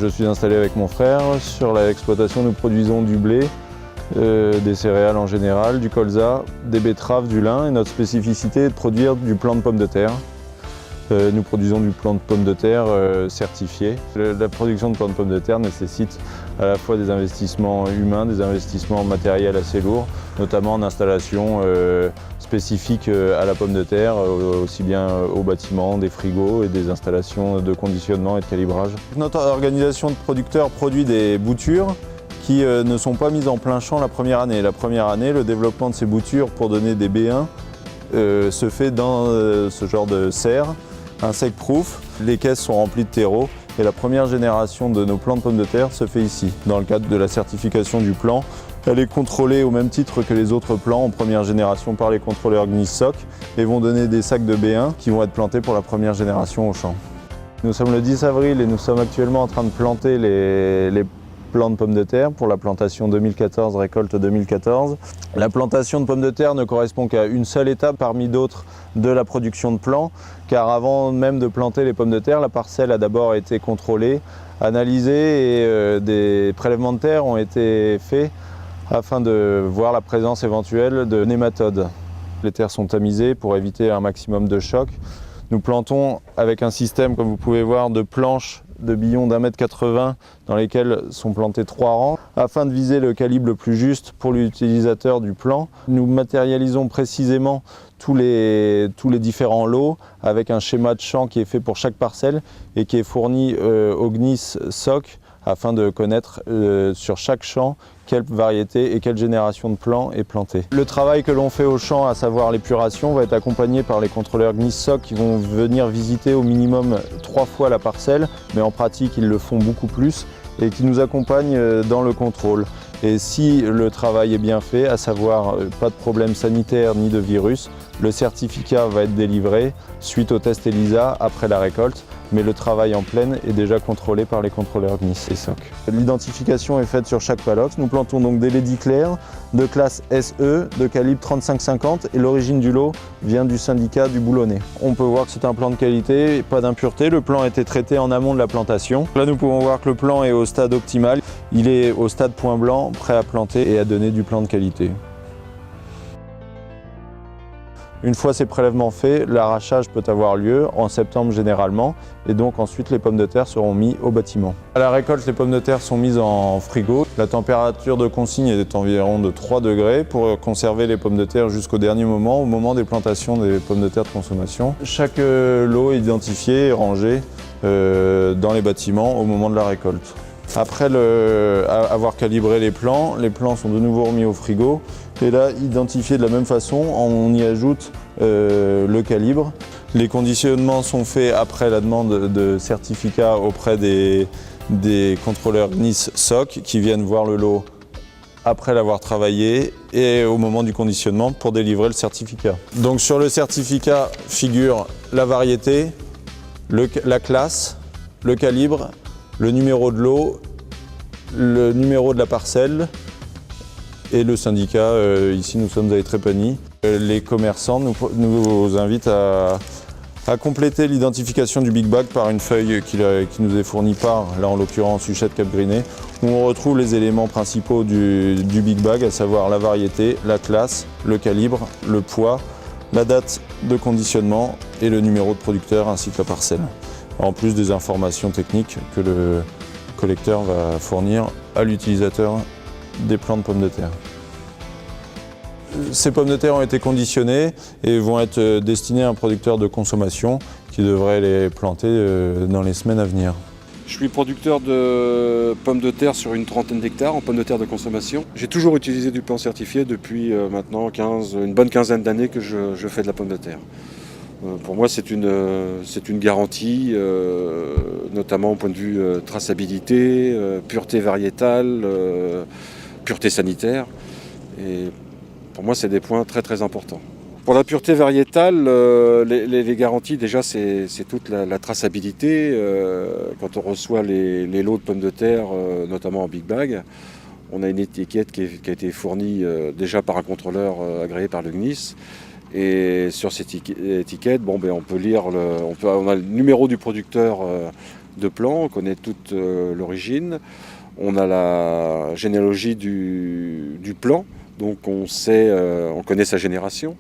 Je suis installé avec mon frère. Sur l'exploitation, nous produisons du blé, des céréales en général, du colza, des betteraves, du lin. Et notre spécificité est de produire du plant de pommes de terre. Nous produisons du plant de pommes de terre certifié. La production de plant de pommes de terre nécessite à la fois des investissements humains, des investissements matériels assez lourds, notamment en installation spécifique à la pomme de terre, aussi bien au bâtiment, des frigos et des installations de conditionnement et de calibrage. Notre organisation de producteurs produit des boutures qui ne sont pas mises en plein champ la première année. La première année, le développement de ces boutures pour donner des B1 se fait dans ce genre de serre, insect-proof. Les caisses sont remplies de terreau et la première génération de nos plants de pommes de terre se fait ici. Dans le cadre de la certification du plant, elle est contrôlée au même titre que les autres plants en première génération par les contrôleurs GNIS-SOC et vont donner des sacs de B1 qui vont être plantés pour la première génération au champ. Nous sommes le 10 avril et nous sommes actuellement en train de planter les plants de pommes de terre pour la plantation 2014, récolte 2014. La plantation de pommes de terre ne correspond qu'à une seule étape parmi d'autres de la production de plants, car avant même de planter les pommes de terre, la parcelle a d'abord été contrôlée, analysée et des prélèvements de terre ont été faits afin de voir la présence éventuelle de nématodes. Les terres sont tamisées pour éviter un maximum de choc. Nous plantons avec un système, comme vous pouvez voir, de planches de billons d'1,80 m dans lesquels sont plantés 3 rangs. Afin de viser le calibre le plus juste pour l'utilisateur du plant, nous matérialisons précisément tous les différents lots avec un schéma de champ qui est fait pour chaque parcelle et qui est fourni au GNIS-SOC afin de connaître sur chaque champ quelle variété et quelle génération de plants est plantée. Le travail que l'on fait au champ, à savoir l'épuration, va être accompagné par les contrôleurs GNIS-SOC qui vont venir visiter au minimum 3 fois la parcelle, mais en pratique ils le font beaucoup plus et qui nous accompagnent dans le contrôle. Et si le travail est bien fait, à savoir pas de problème sanitaire ni de virus, le certificat va être délivré suite au test ELISA après la récolte, mais le travail en plaine est déjà contrôlé par les contrôleurs GNIS et SOC. L'identification est faite sur chaque palox. Nous plantons donc des laidis clairs de classe SE de calibre 35-50 et l'origine du lot vient du syndicat du Boulonnais. On peut voir que c'est un plant de qualité, pas d'impureté. Le plant a été traité en amont de la plantation. Là, nous pouvons voir que le plant est au stade optimal. Il est au stade point blanc, prêt à planter et à donner du plant de qualité. Une fois ces prélèvements faits, l'arrachage peut avoir lieu en septembre généralement et donc ensuite les pommes de terre seront mises au bâtiment. À la récolte, les pommes de terre sont mises en frigo. La température de consigne est environ de 3 degrés pour conserver les pommes de terre jusqu'au dernier moment, au moment des plantations des pommes de terre de consommation. Chaque lot est identifié et rangé dans les bâtiments au moment de la récolte. Après avoir calibré les plants sont de nouveau remis au frigo. Et là, identifiés de la même façon, on y ajoute le calibre. Les conditionnements sont faits après la demande de certificat auprès des contrôleurs GNIS-SOC qui viennent voir le lot après l'avoir travaillé et au moment du conditionnement pour délivrer le certificat. Donc sur le certificat figure la variété, la classe, le calibre, le numéro de lot, le numéro de la parcelle et le syndicat. Ici nous sommes à Trépani. Les commerçants nous invitent à compléter l'identification du Big Bag par une feuille qui nous est fournie par, là en l'occurrence, Huchette Cap-Griné, où on retrouve les éléments principaux du Big Bag, à savoir la variété, la classe, le calibre, le poids, la date de conditionnement et le numéro de producteur ainsi que la parcelle. En plus des informations techniques que le collecteur va fournir à l'utilisateur des plants de pommes de terre. Ces pommes de terre ont été conditionnées et vont être destinées à un producteur de consommation qui devrait les planter dans les semaines à venir. Je suis producteur de pommes de terre sur une trentaine d'hectares en pommes de terre de consommation. J'ai toujours utilisé du plant certifié depuis maintenant une bonne quinzaine d'années que je fais de la pomme de terre. Pour moi, c'est une garantie, notamment au point de vue traçabilité, pureté variétale, pureté sanitaire. Et pour moi, c'est des points très très importants. Pour la pureté variétale, les garanties, déjà, c'est toute la traçabilité. Quand on reçoit les lots de pommes de terre, notamment en Big Bag, on a une étiquette qui a été fournie déjà par un contrôleur agréé par le GNIS. Et sur cette étiquette, on peut lire, on a le numéro du producteur de plants, on connaît toute l'origine. On a la généalogie du plant, donc on connaît sa génération.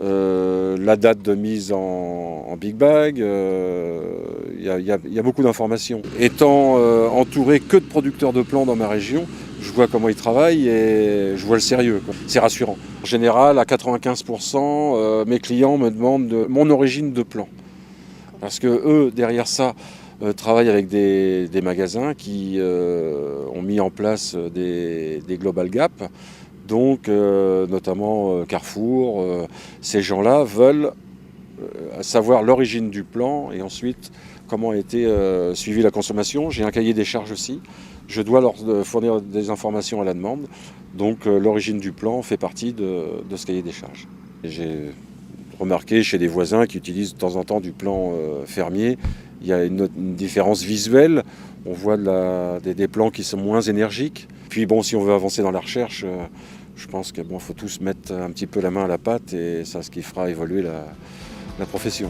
La date de mise en Big Bag, il y a beaucoup d'informations. Étant entouré que de producteurs de plants dans ma région, je vois comment ils travaillent et je vois le sérieux, quoi. C'est rassurant. En général, à 95%, mes clients me demandent mon origine de plant. Parce que eux, derrière ça, travaillent avec des magasins qui ont mis en place des Global Gap. Donc, notamment Carrefour, ces gens-là veulent savoir l'origine du plant et ensuite comment a été suivie la consommation. J'ai un cahier des charges aussi. Je dois leur fournir des informations à la demande. Donc, l'origine du plant fait partie de ce cahier des charges. J'ai remarqué chez des voisins qui utilisent de temps en temps du plant fermier, il y a une différence visuelle. On voit des plants qui sont moins énergiques. Puis bon, si on veut avancer dans la recherche, je pense qu'il faut tous mettre un petit peu la main à la pâte et c'est ce qui fera évoluer la profession.